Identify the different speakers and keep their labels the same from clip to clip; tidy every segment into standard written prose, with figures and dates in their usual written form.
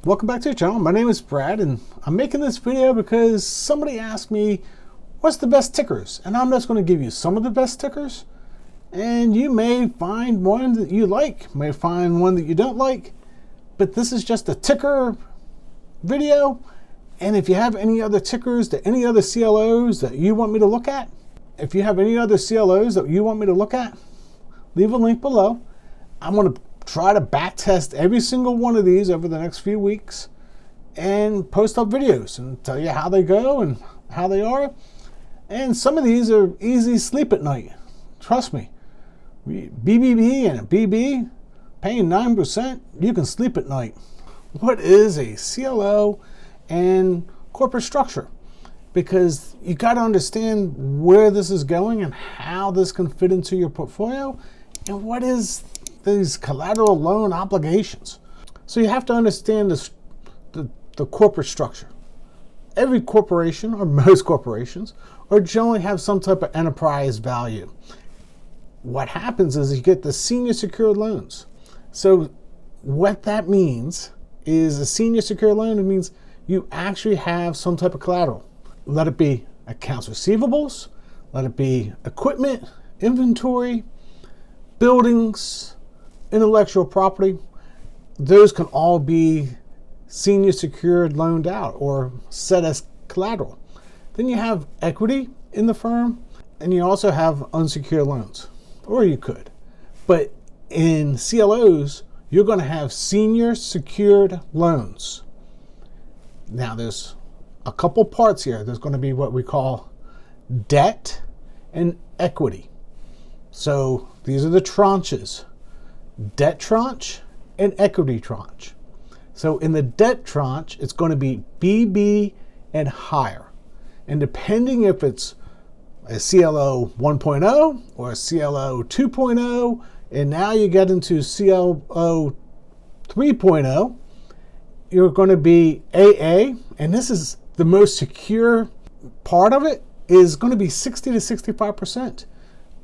Speaker 1: Welcome back to the channel. My name is Brad and I'm making this video because somebody asked me what's the best tickers, and I'm just going to give you some of the best tickers, and you may find one that you like, may find one that you don't like, but this is just a ticker video. And if you have any other tickers to any other CLOs that you want me to look at, if you have any other CLOs that you want me to look at, leave a link below. I'm going to try to back test every single one of these over the next few weeks and post up videos and tell you how they go and how they are. And some of these are easy sleep at night. Trust me. BBB and a BB paying 9%, you can sleep at night. What is a CLO and corporate structure? Because you got to understand where this is going and how this can fit into your portfolio, and what is these collateral loan obligations. So you have to understand the corporate structure. Every corporation, or most corporations, or generally have some type of enterprise value. What happens is you get the senior secured loans. So what that means is a senior secured loan, it means you actually have some type of collateral. Let it be accounts receivables, let it be equipment, inventory, buildings, intellectual property. Those can all be senior secured loaned out or set as collateral. Then you have equity in the firm, and you also have unsecured loans, or you could. But in CLOs, you're going to have senior secured loans. Now there's a couple parts here. There's going to be what we call debt and equity. So these are the tranches: debt tranche and equity tranche. So in the debt tranche, it's going to be BB and higher. And depending if it's a CLO 1.0 or a CLO 2.0, and now you get into CLO 3.0, you're going to be AA, and this is the most secure part of it, is going to be 60 to 65%.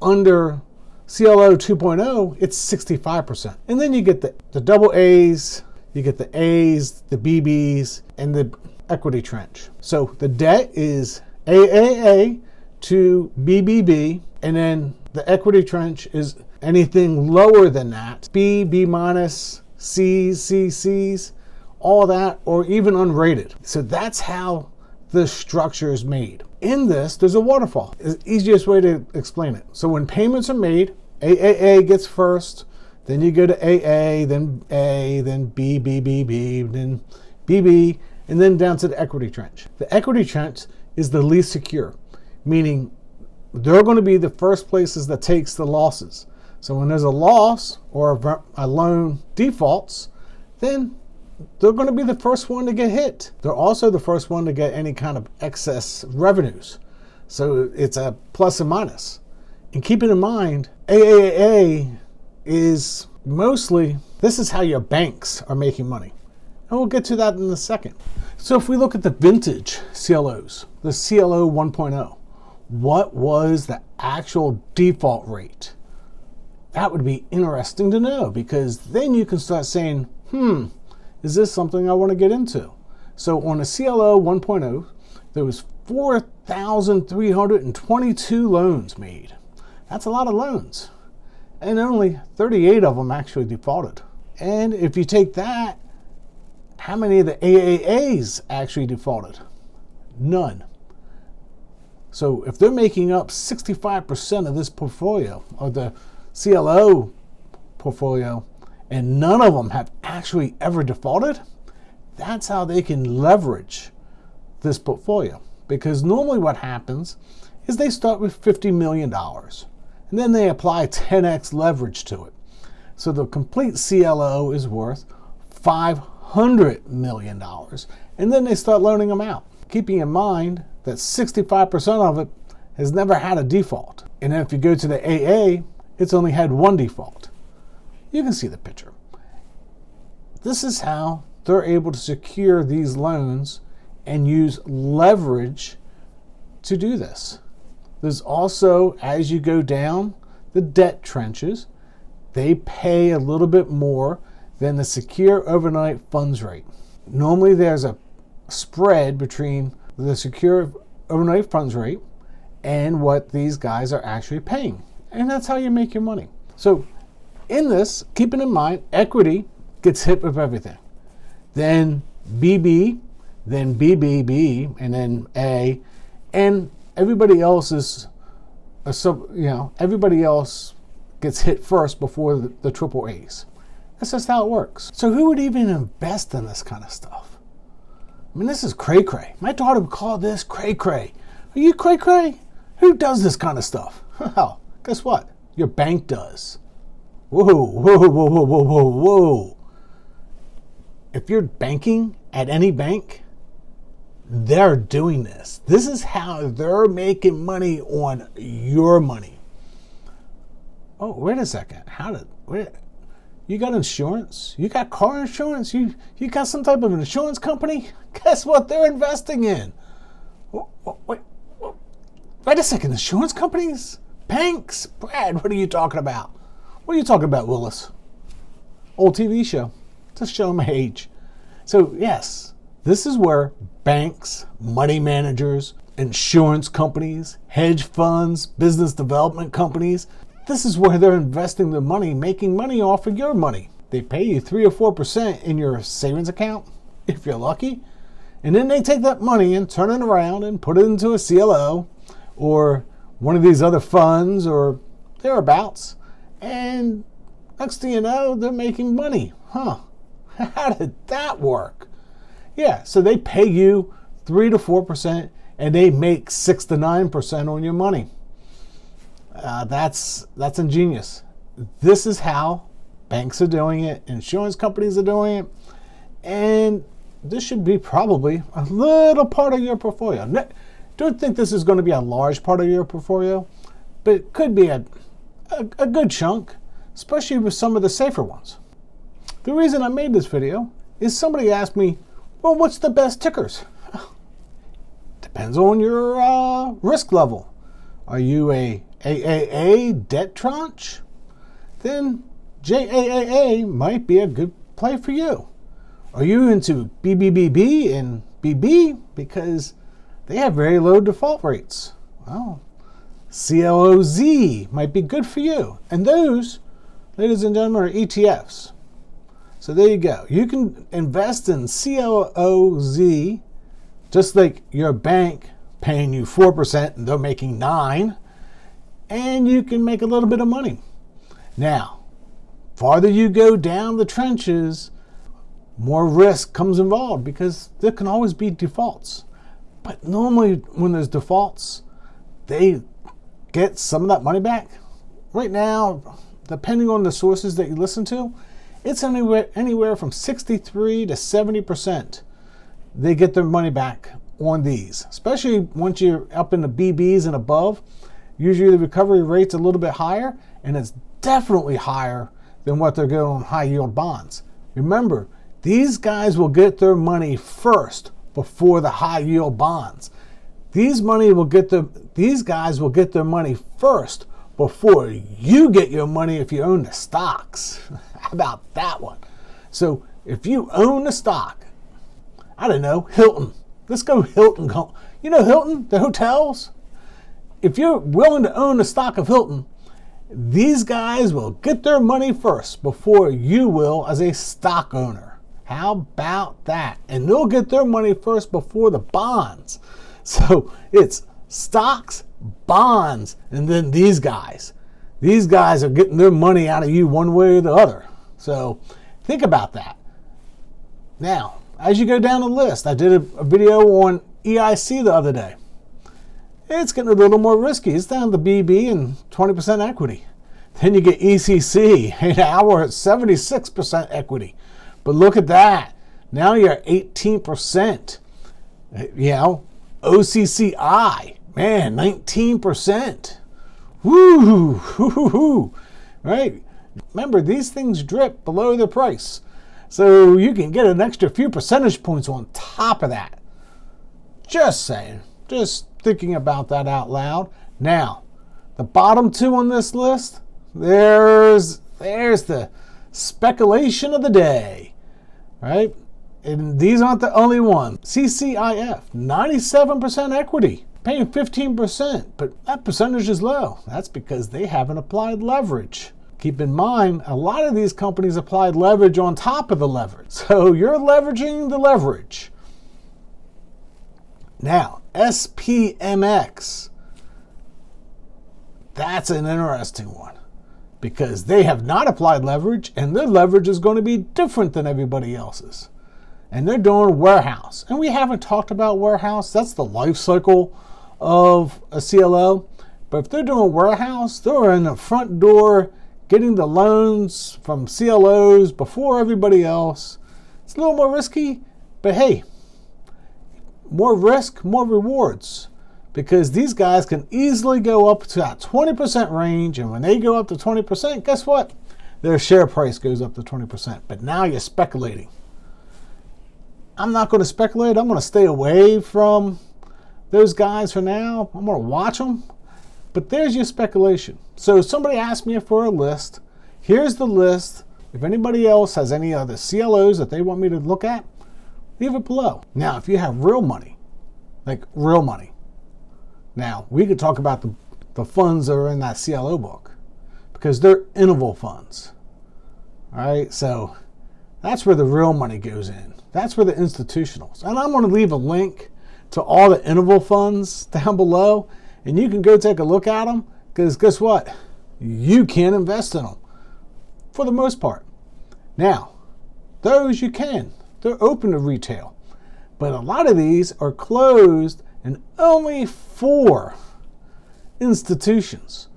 Speaker 1: Under CLO 2.0, it's 65%. And then you get the double A's, you get the A's, the BB's, and the equity tranche. So the debt is AAA to BBB, and then the equity tranche is anything lower than that, B, B minus, C's, C's, all that, or even unrated. So that's how the structure is made. In this, there's a waterfall. It's the easiest way to explain it. So when payments are made, AAA gets first, then you go to AA, then A, then B, B, B, B, then BB, and then down to the equity tranche. The equity tranche is the least secure, meaning they're going to be the first places that takes the losses. So when there's a loss or a loan defaults, then they're going to be the first one to get hit. They're also the first one to get any kind of excess revenues. So it's a plus and minus. And keeping in mind, AAA is mostly, this is how your banks are making money. And we'll get to that in a second. So if we look at the vintage CLOs, the CLO 1.0, what was the actual default rate? That would be interesting to know, because then you can start saying, is this something I want to get into? So on a CLO 1.0, there was 4,322 loans made. That's a lot of loans. And only 38 of them actually defaulted. And if you take that, how many of the AAAs actually defaulted? None. So if they're making up 65% of this portfolio, or the CLO portfolio, and none of them have actually ever defaulted, that's how they can leverage this portfolio. Because normally what happens is they start with $50 million, and then they apply 10x leverage to it. So the complete CLO is worth $500 million, and then they start loaning them out, keeping in mind that 65% of it has never had a default. And then if you go to the AA, it's only had one default. You can see the picture. This is how they're able to secure these loans and use leverage to do this. There's also, as you go down the debt trenches, they pay a little bit more than the secure overnight funds rate. normally there's a spread between the secure overnight funds rate and what these guys are actually paying. And that's how you make your money. So in this, keeping in mind, equity gets hit with everything. Then BB, then BBB, and then A, and everybody else is, everybody else gets hit first before the triple A's. That's just how it works. So who would even invest in this kind of stuff? I mean, this is cray-cray. My daughter would call this cray-cray. Are you cray-cray? Who does this kind of stuff? Well, guess what? Your bank does. Whoa, whoa, whoa, whoa, whoa, whoa, whoa. If you're banking at any bank, they're doing this. This is how they're making money on your money. Oh, wait a second. You got insurance? You got car insurance? You got some type of insurance company? Guess what they're investing in? Wait a second. Insurance companies? Banks? Brad, what are you talking about? What are you talking about, Willis? Old TV show. Just showing my age. So, yes, this is where banks, money managers, insurance companies, hedge funds, business development companies, this is where they're investing their money, making money off of your money. They pay you 3 or 4% in your savings account, if you're lucky, and then they take that money and turn it around and put it into a CLO or one of these other funds or thereabouts, and next thing you know, they're making money. Huh? How did that work? Yeah, so they pay you 3 to 4% and they make 6 to 9% on your money. That's ingenious. This is how banks are doing it, insurance companies are doing it, and this should be probably a little part of your portfolio. Don't think this is going to be a large part of your portfolio, but it could be a good chunk, especially with some of the safer ones. The reason I made this video is somebody asked me, well, what's the best tickers? Depends on your risk level. Are you a AAA debt tranche? Then JAAA might be a good play for you. Are you into BBBB and BB because they have very low default rates? Well, CLOZ might be good for you. And those, ladies and gentlemen, are ETFs. So there you go. You can invest in CLOZ just like your bank paying you 4% and they're making 9%, and you can make a little bit of money. Now, farther you go down the trenches, more risk comes involved because there can always be defaults. But normally when there's defaults, they get some of that money back. Right now, depending on the sources that you listen to, it's anywhere from 63 to 70%. They get their money back on these, especially once you're up in the BBs and above. Usually the recovery rate's a little bit higher, and it's definitely higher than what they're getting on high yield bonds. Remember, these guys will get their money first before the high yield bonds. These guys will get their money first before you get your money if you own the stocks. How about that one? So if you own the stock, I don't know, Hilton. Let's go Hilton. You know Hilton, the hotels? If you're willing to own the stock of Hilton, these guys will get their money first before you will as a stock owner. How about that? And they'll get their money first before the bonds. So it's stocks, bonds, and then these guys. These guys are getting their money out of you one way or the other. So think about that. Now, as you go down the list, I did a video on EIC the other day. It's getting a little more risky. It's down to BB and 20% equity. Then you get ECC. Now we're at 76% equity. But look at that. Now you're at 18%. You know, OCCI, man, 19%. Woo! Right? Remember, these things drip below their price. So you can get an extra few percentage points on top of that. Just saying. Just thinking about that out loud. Now, the bottom two on this list, there's the speculation of the day, right? And these aren't the only ones. CCIF, 97% equity, paying 15%, but that percentage is low. That's because they haven't applied leverage. Keep in mind, a lot of these companies applied leverage on top of the leverage. So you're leveraging the leverage. Now, SPMX, that's an interesting one because they have not applied leverage and their leverage is going to be different than everybody else's. And they're doing warehouse. And we haven't talked about warehouse. That's the life cycle of a CLO. But if they're doing warehouse, they're in the front door getting the loans from CLOs before everybody else. It's a little more risky, but hey, more risk, more rewards. Because these guys can easily go up to that 20% range, and when they go up to 20%, guess what? Their share price goes up to 20%. But now you're speculating. I'm not going to speculate. I'm going to stay away from those guys for now. I'm going to watch them. But there's your speculation. So somebody asked me for a list. Here's the list. If anybody else has any other CLOs that they want me to look at, leave it below. Now, if you have real money, like real money, now we could talk about the funds that are in that CLO book because they're interval funds. All right, so that's where the real money goes in. That's where the institutionals. And I'm going to leave a link to all the interval funds down below. And you can go take a look at them because guess what? You can invest in them for the most part. Now, those you can. They're open to retail. But a lot of these are closed and only for institutions.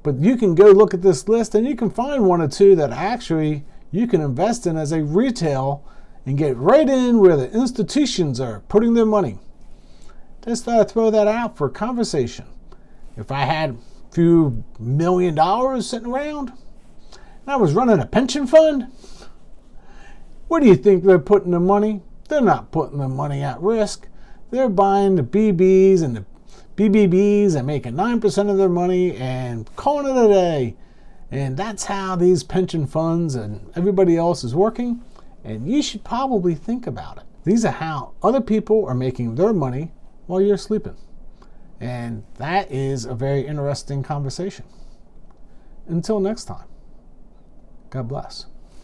Speaker 1: But you can go look at this list and you can find one or two that actually you can invest in as a retail and get right in where the institutions are putting their money. Just thought I'd throw that out for conversation. If I had a few $1 million sitting around and I was running a pension fund, where do you think they're putting their money? They're not putting their money at risk. They're buying the BBs and the BBBs and making 9% of their money and calling it a day. And that's how these pension funds and everybody else is working. And you should probably think about it. These are how other people are making their money while you're sleeping. And that is a very interesting conversation. Until next time, God bless.